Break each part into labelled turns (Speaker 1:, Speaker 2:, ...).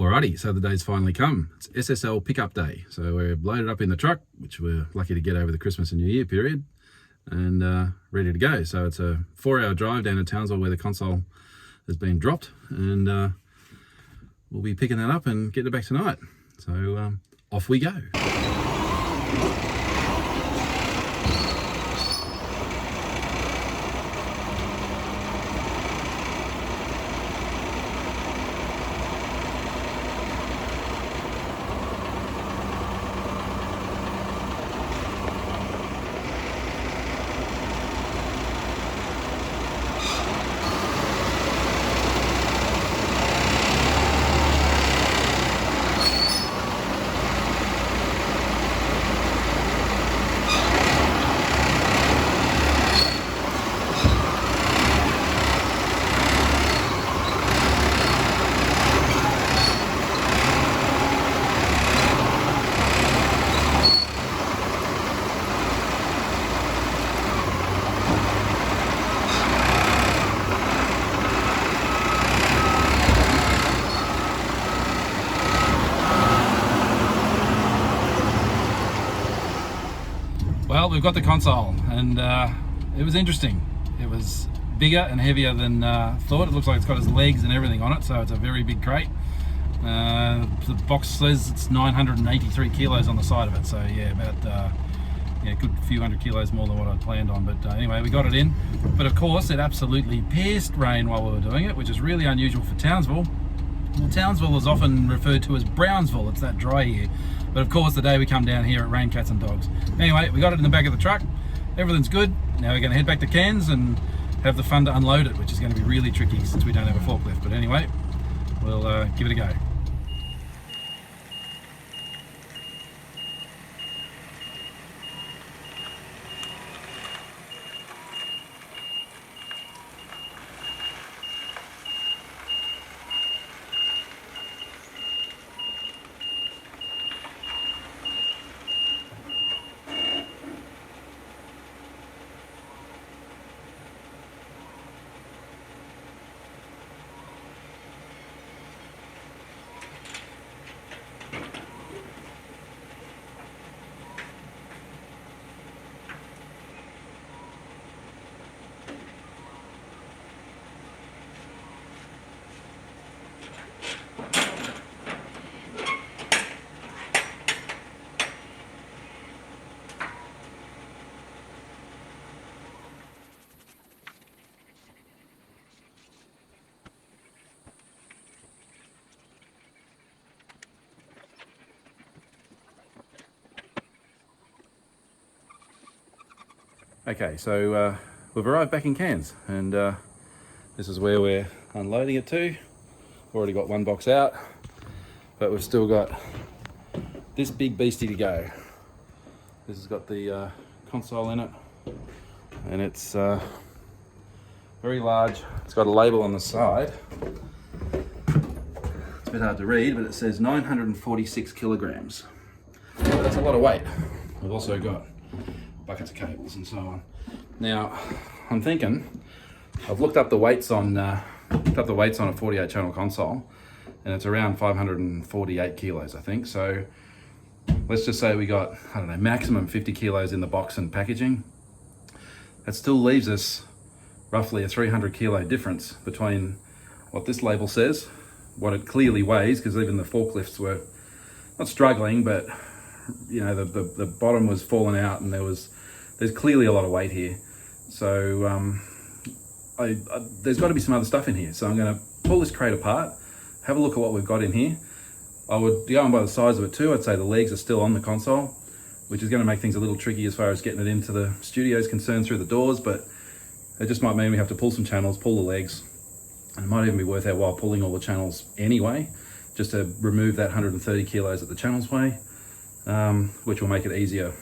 Speaker 1: Alrighty, so the day's finally come. It's SSL pickup day. So we're loaded up in the truck, which we're lucky to get over the Christmas and New Year period, and ready to go. So it's a 4-hour drive down to Townsville where the console has been dropped, and we'll be picking that up and getting it back tonight. So off we go. Well, we've got the console, and it was interesting. It was bigger and heavier than thought. It looks like it's got its legs and everything on it, so it's a very big crate. The box says it's 983 kilos on the side of it, so yeah, about a good few hundred kilos more than what I'd planned on. But anyway, we got it in. But of course, it absolutely pierced rain while we were doing it, which is really unusual for Townsville. Well, Townsville is often referred to as Brownsville. It's that dry here. But of course, the day we come down here, it rained cats and dogs. Anyway, we got it in the back of the truck. Everything's good. Now we're going to head back to Cairns and have the fun to unload it, which is going to be really tricky since we don't have a forklift. But anyway, we'll give it a go. Okay, so we've arrived back in Cairns, and this is where we're unloading it to. Already got one box out, but we've still got this big beastie to go. This has got the console in it, and it's very large. It's got a label on the side. It's a bit hard to read, but it says 946 kilograms. That's a lot of weight. We've also got buckets of cables and so on. Now, I'm thinking, I've looked up the weights on a 48 channel console, and it's around 548 kilos, I think. So let's just say we got, I don't know, maximum 50 kilos in the box and packaging. That still leaves us roughly a 300 kilo difference between what this label says, what it clearly weighs, because even the forklifts were not struggling, but you know, the bottom was falling out, and there's clearly a lot of weight here. So there's got to be some other stuff in here. So I'm going to pull this crate apart, have a look at what we've got in here. I would go on by the size of it too. I'd say the legs are still on the console, which is going to make things a little tricky as far as getting it into the studio is concerned through the doors, but it just might mean we have to pull some channels, pull the legs, and it might even be worth our while pulling all the channels anyway, just to remove that 130 kilos that the channels weigh, which will make it easier,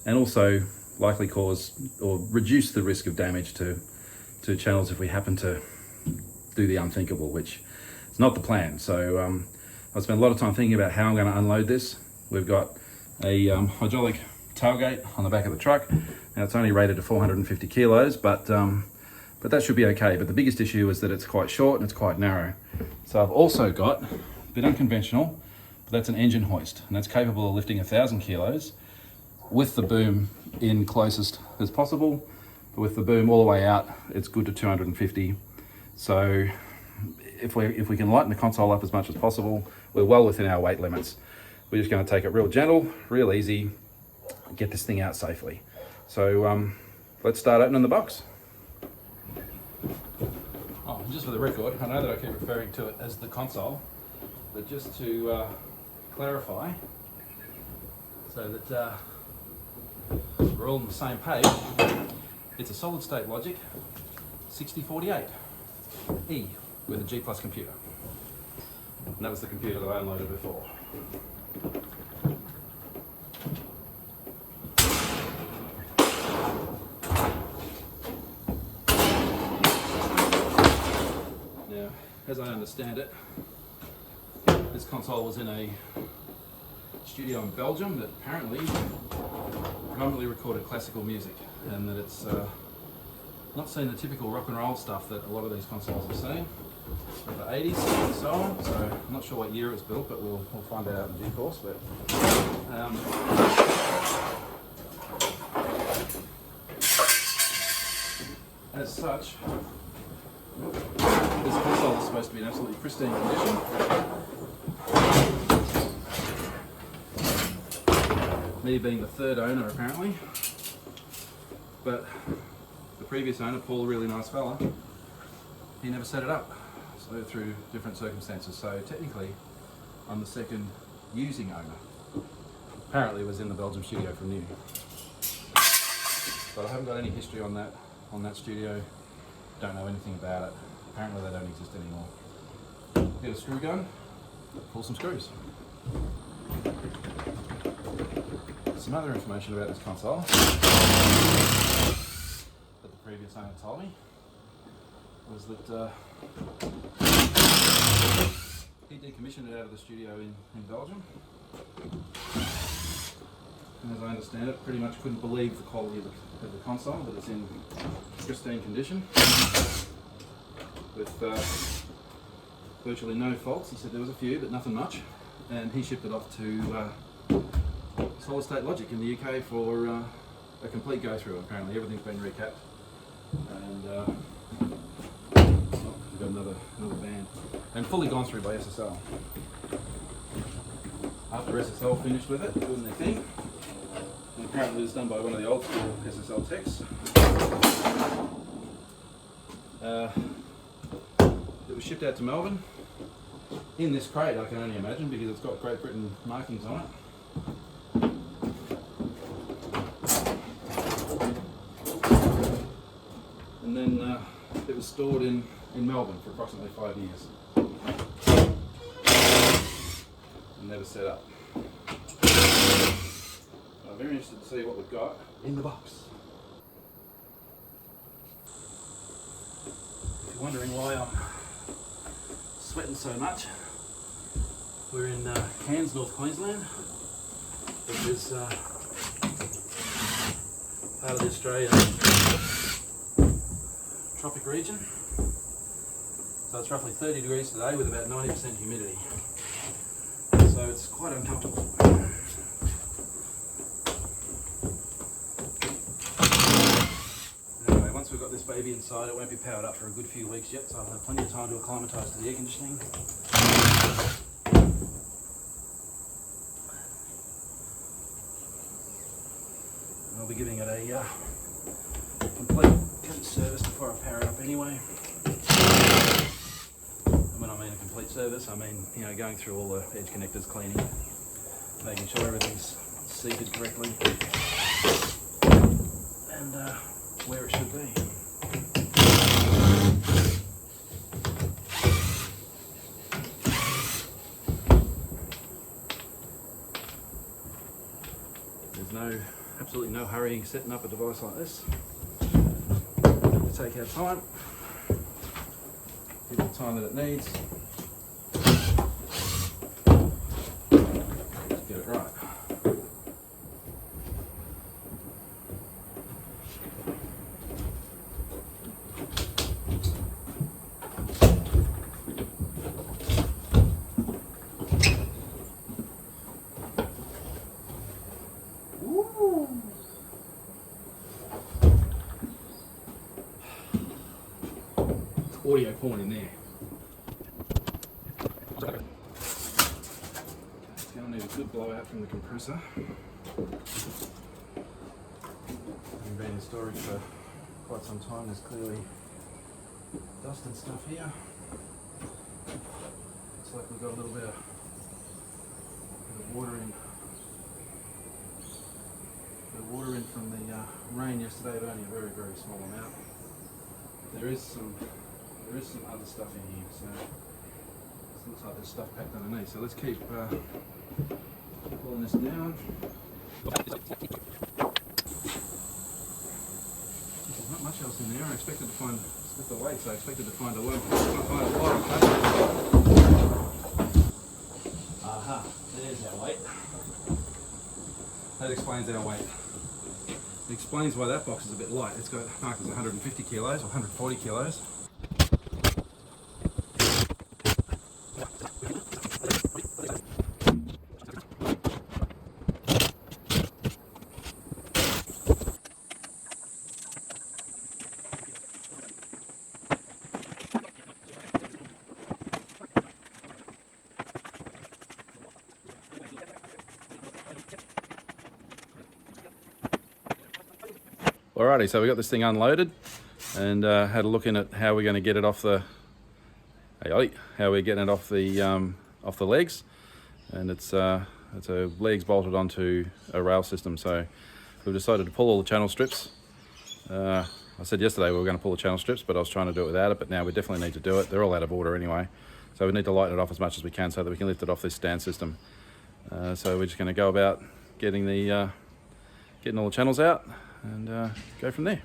Speaker 1: and also likely cause or reduce the risk of damage to channels if we happen to do the unthinkable, which is not the plan. So I've spent a lot of time thinking about how I'm going to unload this. We've got a hydraulic tailgate on the back of the truck. Now it's only rated to 450 kilos, but that should be okay. But the biggest issue is that it's quite short and it's quite narrow. So I've also got a bit unconventional, but that's an engine hoist, and that's capable of lifting 1,000 kilos with the boom in closest as possible. But with the boom all the way out, it's good to 250. So if we can lighten the console up as much as possible, we're well within our weight limits. We're just going to take it real gentle, real easy, get this thing out safely. So let's start opening the box. Oh, just for the record, I know that I keep referring to it as the console, but just to clarify, so that we're all on the same page, it's a solid state logic 6048E with a G+ computer. And that was the computer that I unloaded before. Now, as I understand it, this console was in a studio in Belgium that apparently predominantly recorded classical music, and that it's not seen the typical rock and roll stuff that a lot of these consoles have seen of the 80s and so on. So I'm not sure what year it was built, but we'll find that out in due course. But as such, this console is supposed to be in absolutely pristine condition. Me being the third owner apparently, but the previous owner, Paul, a really nice fella, he never set it up, so through different circumstances. So technically I'm the second using owner. Apparently it was in the Belgium studio from new, but I haven't got any history on that studio, don't know anything about it. Apparently they don't exist anymore. Get a screw gun, pull some screws. Some other information about this console that the previous owner told me was that he decommissioned it out of the studio in Belgium. And as I understand it, pretty much couldn't believe the quality of the console, that it's in pristine condition with virtually no faults. He said there was a few, but nothing much. And he shipped it off to Solid State Logic in the UK for a complete go through. Apparently everything's been recapped, and we've got another band, and fully gone through by SSL. After SSL finished with it, doing their thing, and apparently it was done by one of the old school SSL techs. It was shipped out to Melbourne in this crate, I can only imagine, because it's got Great Britain markings on it. And then it was stored in Melbourne for approximately 5 years and never set up. So I'm very interested to see what we've got in the box. If you're wondering why I'm sweating so much, we're in Cairns, North Queensland, which is part of the Australian tropic region. So it's roughly 30 degrees today with about 90% humidity. So it's quite uncomfortable. Anyway, once we've got this baby inside, it won't be powered up for a good few weeks yet, so I'll have plenty of time to acclimatise to the air conditioning. I'll be giving it a complete service before I power it up anyway. And when I mean a complete service, I mean, you know, going through all the edge connectors, cleaning, making sure everything's seated correctly and where it should be. There's absolutely no hurry setting up a device like this. We take our time, give it the time that it needs, get it right. audio porn in there. It's going to need a good blowout from the compressor. Having been in storage for quite some time, there's clearly dust and stuff here. Looks like we've got a little bit of water in. The water in from the rain yesterday, but only a very, very small amount. There is some other stuff in here, so it looks like there's stuff packed underneath. So let's keep pulling this down. There's not much else in there. I expected to find, with the weights, I expected to find a lot. Aha, there's our weight. That explains our weight. It explains why that box is a bit light. It's got marked as 150 kilos or 140 kilos. Alrighty, so we got this thing unloaded and had a look in at how we're going to get it off the how we're getting it off the legs, and it's a legs bolted onto a rail system. So we've decided to pull all the channel strips. I said yesterday we were going to pull the channel strips, but I was trying to do it without it. But now we definitely need to do it. They're all out of order anyway, so we need to lighten it off as much as we can so that we can lift it off this stand system. So we're just going to go about getting all the channels out and go from there.